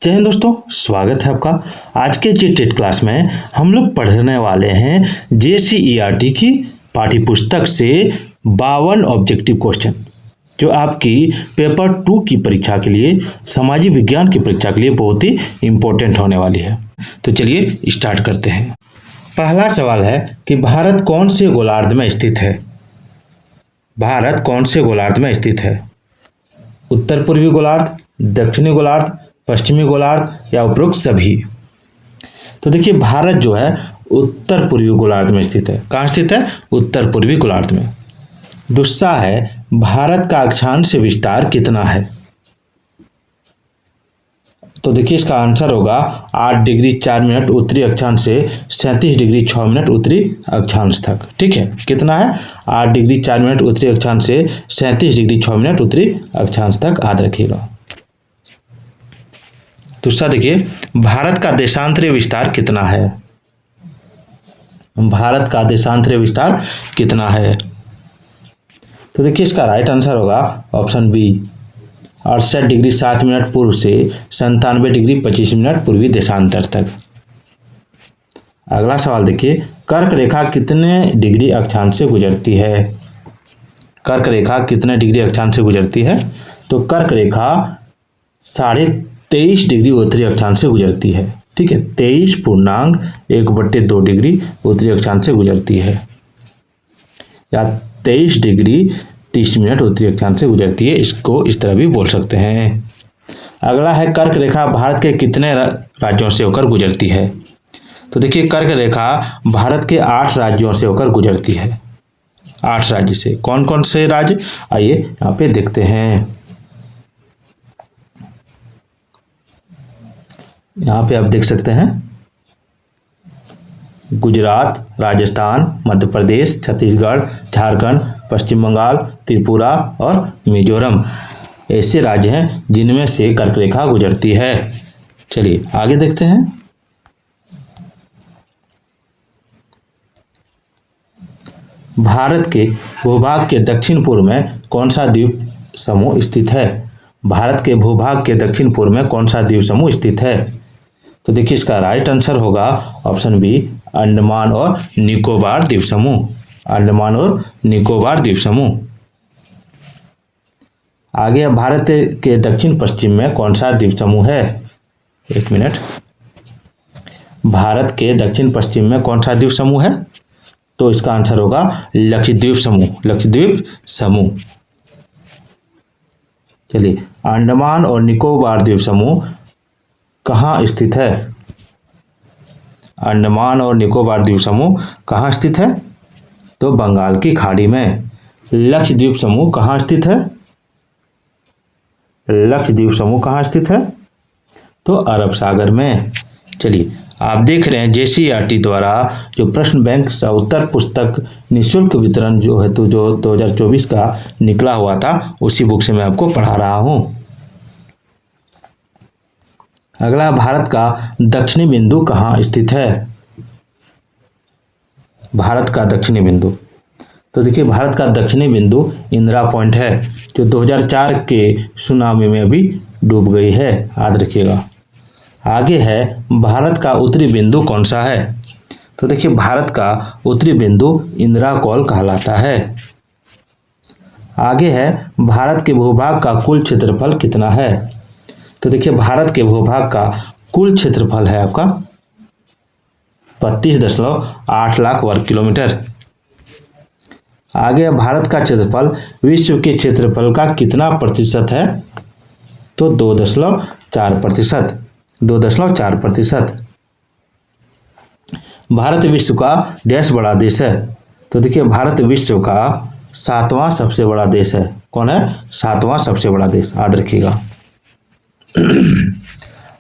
जय हिंद दोस्तों, स्वागत है आपका। आज के टेट क्लास में हम लोग पढ़ने वाले हैं JCERT की पाठ्य पुस्तक से 52 ऑब्जेक्टिव क्वेश्चन जो आपकी पेपर 2 की परीक्षा के लिए, सामाजिक विज्ञान की परीक्षा के लिए बहुत ही इम्पोर्टेंट होने वाली है। तो चलिए स्टार्ट करते हैं। पहला सवाल है कि भारत कौन से गोलार्ध में स्थित है? भारत कौन से गोलार्ध में स्थित है? उत्तर पूर्वी गोलार्ध, दक्षिणी गोलार्ध, पश्चिमी गोलार्ध या उपरोक्त सभी? तो देखिए, भारत जो है उत्तर पूर्वी गोलार्ध में स्थित है। कहाँ स्थित है? उत्तर पूर्वी गोलार्ध में। दूसरा है, भारत का अक्षांश विस्तार कितना है? तो देखिए, इसका आंसर होगा 8 डिग्री 4 मिनट उत्तरी अक्षांश से 37 डिग्री 6 मिनट उत्तरी अक्षांश तक। ठीक है, कितना है? 8 डिग्री 4 मिनट उत्तरी अक्षांश से 37 डिग्री 6 मिनट उत्तरी अक्षांश तक याद रखिएगा। दूसरा देखिए, भारत का देशांतरीय विस्तार कितना है? भारत का देशांतरीय विस्तार कितना है? तो देखिए, इसका राइट आंसर होगा ऑप्शन बी, 68 डिग्री 7 मिनट पूर्व से 97 डिग्री 25 मिनट पूर्वी देशांतर तक। अगला सवाल देखिए, कर्क रेखा कितने डिग्री अक्षांश से गुजरती है? कर्क रेखा कितने डिग्री अक्षांश से गुजरती है? तो कर्क रेखा 23.5 डिग्री उत्तरी अक्षांश से गुजरती है। ठीक है, 23.1/2 डिग्री उत्तरी अक्षांश से गुजरती है, या 23 डिग्री 30 मिनट उत्तरी अक्षांश से गुजरती है। इसको इस तरह भी बोल सकते हैं। अगला है, कर्क रेखा भारत के कितने राज्यों से होकर गुजरती है? तो देखिए, कर्क रेखा भारत के 8 राज्यों से होकर गुजरती है। 8 राज्य से। कौन कौन से राज्य? आइए यहाँ पे देखते हैं। यहाँ पे आप देख सकते हैं, गुजरात, राजस्थान, मध्य प्रदेश, छत्तीसगढ़, झारखंड, पश्चिम बंगाल, त्रिपुरा और मिजोरम ऐसे राज्य हैं जिनमें से कर्क रेखा गुजरती है। चलिए आगे देखते हैं। भारत के भूभाग के दक्षिण पूर्व में कौन सा द्वीप समूह स्थित है? भारत के भूभाग के दक्षिण पूर्व में कौन सा द्वीप समूह स्थित है? तो देखिए, इसका राइट आंसर होगा ऑप्शन बी, अंडमान और निकोबार द्वीप समूह। अंडमान और निकोबार द्वीप समूह। आगे, भारत के दक्षिण पश्चिम में कौन सा द्वीप समूह है? एक मिनट। भारत के दक्षिण पश्चिम में कौन सा द्वीप समूह है? तो इसका आंसर होगा लक्षद्वीप समूह। लक्षद्वीप समूह। चलिए, अंडमान और निकोबार द्वीप समूह कहाँ स्थित है? अंडमान और निकोबार द्वीप समूह कहाँ स्थित है? तो बंगाल की खाड़ी में। लक्षद्वीप समूह कहाँ स्थित है? लक्षद्वीप समूह कहाँ स्थित है? तो अरब सागर में। चलिए, आप देख रहे हैं JCERT द्वारा जो प्रश्न बैंक उत्तर पुस्तक निःशुल्क वितरण जो है, तो जो 2024 का निकला हुआ था, उसी बुक से मैं आपको पढ़ा रहा हूं। अगला, भारत का दक्षिणी बिंदु कहाँ स्थित है? भारत का दक्षिणी बिंदु। तो देखिए, भारत का दक्षिणी बिंदु इंदिरा पॉइंट है, जो 2004 के सुनामी में अभी डूब गई है, याद रखिएगा। आगे है, भारत का उत्तरी बिंदु कौन सा है? तो देखिए, भारत का उत्तरी बिंदु इंदिरा कॉल कहलाता है। आगे है, भारत के भूभाग का कुल क्षेत्रफल कितना है? तो देखिए, भारत के भूभाग का कुल क्षेत्रफल है आपका 32.8 लाख वर्ग किलोमीटर। आगे, भारत का क्षेत्रफल विश्व के क्षेत्रफल का कितना प्रतिशत है? तो 2.4%। 2.4%। भारत विश्व का देश बड़ा देश है। तो देखिए, भारत विश्व का 7वां सबसे बड़ा देश है। कौन है? 7वां सबसे बड़ा देश, याद रखिएगा।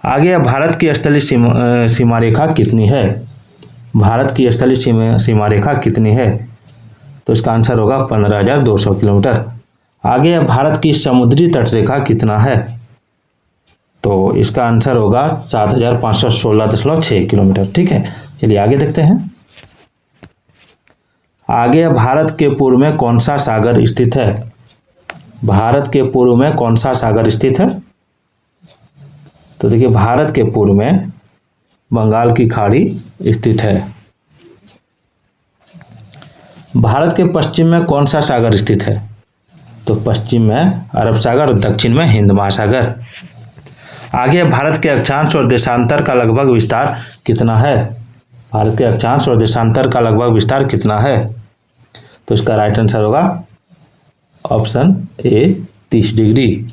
आगे, भारत की स्थलीय सीमा रेखा कितनी है? भारत की स्थलीय सीमा रेखा कितनी है? तो इसका आंसर होगा 15,200 किलोमीटर। आगे, भारत की समुद्री तट रेखा कितना है? तो इसका आंसर होगा 7,516.6 किलोमीटर। ठीक है, चलिए आगे देखते हैं। आगे, भारत के पूर्व में कौन सा सागर स्थित है? भारत के पूर्व में कौन सा सागर स्थित है? तो देखिए भारत के पूर्व में बंगाल की खाड़ी स्थित है। भारत के पश्चिम में कौन सा सागर स्थित है? तो पश्चिम में अरब सागर और दक्षिण में हिंद महासागर। आगे भारत के अक्षांश और देशांतर का लगभग विस्तार कितना है? भारत के अक्षांश और देशांतर का लगभग विस्तार कितना है? तो इसका राइट आंसर होगा ऑप्शन ए 30 डिग्री।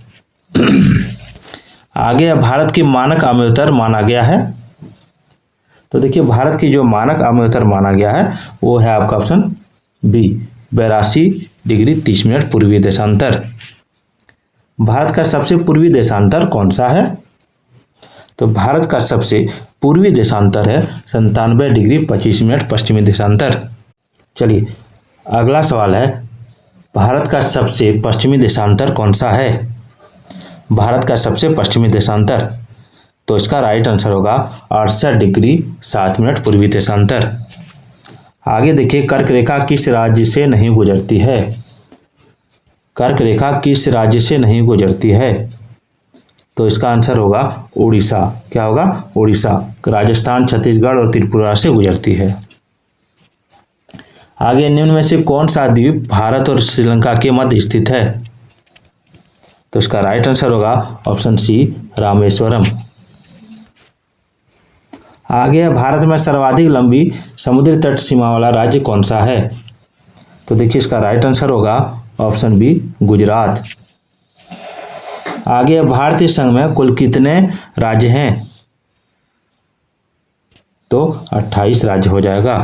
आगे भारत की मानक आम्लतर माना गया है। तो देखिए भारत की जो मानक आम्लतर माना गया है वो है आपका ऑप्शन बी 82 डिग्री 30 मिनट पूर्वी देशांतर। भारत का सबसे पूर्वी देशांतर कौन सा है? तो भारत का सबसे पूर्वी देशांतर है 97 डिग्री 25 मिनट पश्चिमी देशांतर। चलिए अगला सवाल है, भारत का सबसे पश्चिमी देशांतर कौन सा है? भारत का सबसे पश्चिमी देशांतर, तो इसका राइट आंसर होगा 68 डिग्री 7 मिनट पूर्वी देशांतर। आगे देखिए कर्क रेखा किस राज्य से नहीं गुजरती है? कर्क रेखा किस राज्य से नहीं गुजरती है? तो इसका आंसर होगा उड़ीसा। क्या होगा? उड़ीसा। राजस्थान, छत्तीसगढ़ और त्रिपुरा से गुजरती है। आगे निम्न में से कौन सा द्वीप भारत और श्रीलंका के मध्य स्थित है? तो इसका राइट आंसर होगा ऑप्शन सी रामेश्वरम। आगे भारत में सर्वाधिक लंबी समुद्री तट सीमा वाला राज्य कौन सा है? तो देखिए इसका राइट आंसर होगा ऑप्शन बी गुजरात। आगे भारतीय संघ में कुल कितने राज्य हैं? तो 28 राज्य हो जाएगा।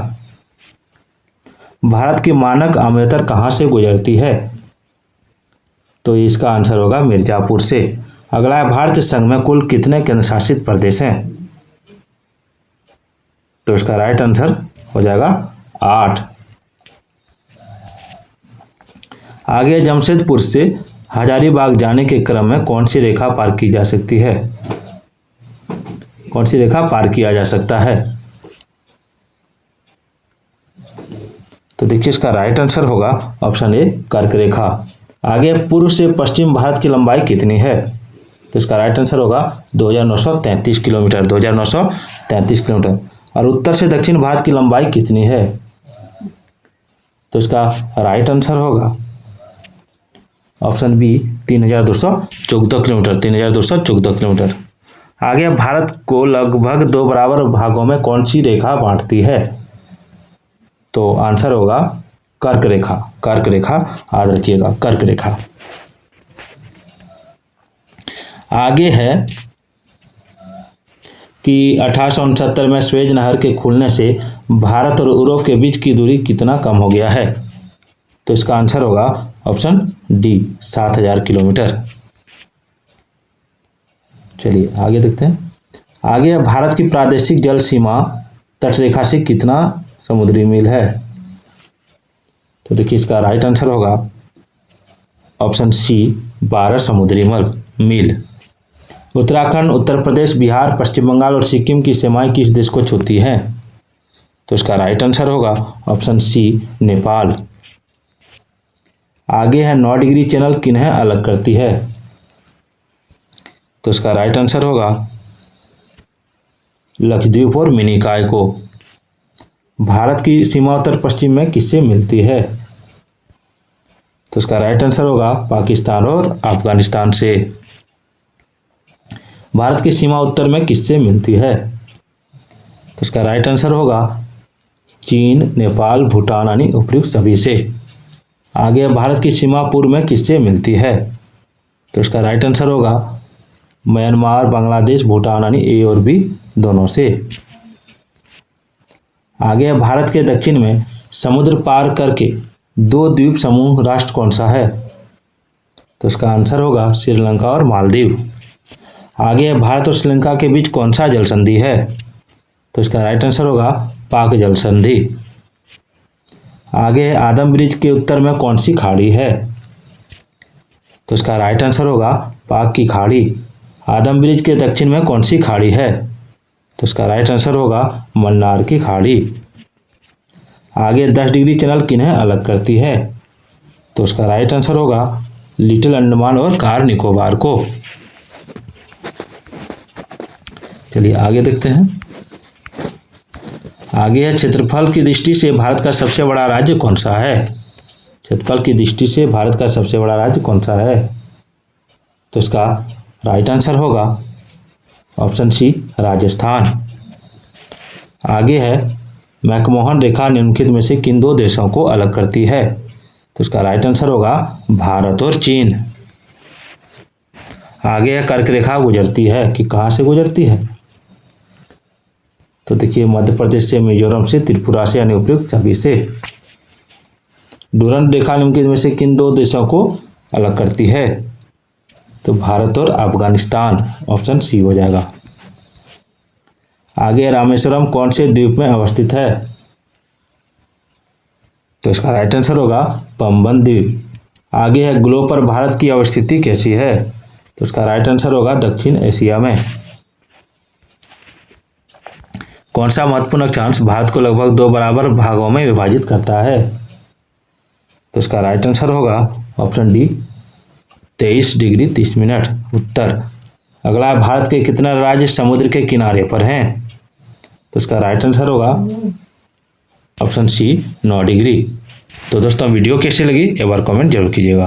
भारत की मानक आम्लतर कहां से गुजरती है? तो इसका आंसर होगा मिर्जापुर से। अगला है भारतीय संघ में कुल कितने केंद्र शासित प्रदेश हैं? तो इसका राइट आंसर हो जाएगा 8। आगे जमशेदपुर से हजारीबाग जाने के क्रम में कौन सी रेखा पार की जा सकती है? कौन सी रेखा पार किया जा सकता है? तो देखिए इसका राइट आंसर होगा ऑप्शन ए कर्क रेखा। आगे पूर्व से पश्चिम भारत की लंबाई कितनी है? तो इसका राइट आंसर होगा 2933 किलोमीटर। 2933 किलोमीटर। और उत्तर से दक्षिण भारत की लंबाई कितनी है? तो इसका राइट आंसर होगा ऑप्शन बी 3214 किलोमीटर। 3214 किलोमीटर। आगे भारत को लगभग 2 बराबर भागों में कौन सी रेखा बांटती है? तो आंसर होगा कर्क रेखा। कर्क रेखा याद रखिएगा, कर्क रेखा। आगे है कि 1869 में स्वेज नहर के खुलने से भारत और यूरोप के बीच की दूरी कितना कम हो गया है? तो इसका आंसर होगा ऑप्शन डी 7000 किलोमीटर। चलिए आगे देखते हैं। आगे भारत की प्रादेशिक जल सीमा तटरेखा से कितना समुद्री मील है? तो देखिए इसका राइट आंसर होगा ऑप्शन सी 12 समुद्री मील। उत्तराखंड, उत्तर प्रदेश, बिहार, पश्चिम बंगाल और सिक्किम की सीमाएं किस देश को छूती हैं? तो इसका राइट आंसर होगा ऑप्शन सी नेपाल। आगे है 9 डिग्री चैनल किन्हें अलग करती है? तो इसका राइट आंसर होगा लक्षद्वीप और मिनिकॉय को। भारत की सीमा उत्तर पश्चिम में किससे मिलती है? तो इसका राइट आंसर होगा पाकिस्तान और अफगानिस्तान से। भारत की सीमा उत्तर में किससे मिलती है? तो इसका राइट आंसर होगा चीन, नेपाल, भूटान यानी उपयुक्त सभी से। आगे भारत की सीमा पूर्व में किससे मिलती है? तो इसका राइट आंसर होगा म्यांमार, बांग्लादेश, भूटान यानी ए और बी दोनों से। आगे भारत के दक्षिण में समुद्र पार करके 2 द्वीप समूह राष्ट्र कौन सा है? तो इसका आंसर होगा श्रीलंका और मालदीव। आगे भारत और श्रीलंका के बीच कौन सा जल संधि है? तो इसका राइट आंसर होगा पाक जल संधि। आगे आदम ब्रिज के उत्तर में कौन सी खाड़ी है? तो इसका राइट आंसर होगा पाक की खाड़ी। आदम ब्रिज के दक्षिण में कौन सी खाड़ी है? तो इसका राइट आंसर होगा मन्नार की खाड़ी। आगे 10 डिग्री चैनल किन्हें अलग करती है? तो उसका राइट आंसर होगा लिटिल अंडमान और कार निकोबार को। चलिए आगे देखते हैं। आगे है क्षेत्रफल की दृष्टि से भारत का सबसे बड़ा राज्य कौन सा है। क्षेत्रफल की दृष्टि से भारत का सबसे बड़ा राज्य कौन सा है। तो इसका राइट आंसर होगा ऑप्शन सी राजस्थान। आगे है मैकमोहन रेखा निम्नलिखित में से किन दो देशों को अलग करती है। तो इसका राइट आंसर होगा भारत और चीन। आगे है कर्क रेखा गुजरती है कि कहाँ से गुजरती है। तो देखिए मध्य प्रदेश से, मिजोरम से, त्रिपुरा से, यानी उपयुक्त सभी से। डुरंड रेखा निम्नलिखित में से किन दो देशों को अलग करती है। तो भारत और अफगानिस्तान, ऑप्शन सी हो जाएगा। आगे रामेश्वरम कौन से द्वीप में अवस्थित है। तो इसका राइट आंसर होगा पंबन द्वीप। आगे है ग्लोब पर भारत की अवस्थिति कैसी है। तो इसका राइट आंसर होगा दक्षिण एशिया में। कौन सा महत्वपूर्ण अक्षांश भारत को लगभग 2 बराबर भागों में विभाजित करता है। तो इसका राइट आंसर होगा ऑप्शन डी 23 डिग्री 30 मिनट उत्तर। अगला भारत के कितने राज्य समुद्र के किनारे पर हैं। तो इसका राइट आंसर होगा ऑप्शन सी 9 डिग्री। तो दोस्तों वीडियो कैसी लगी एक बार कमेंट जरूर कीजिएगा।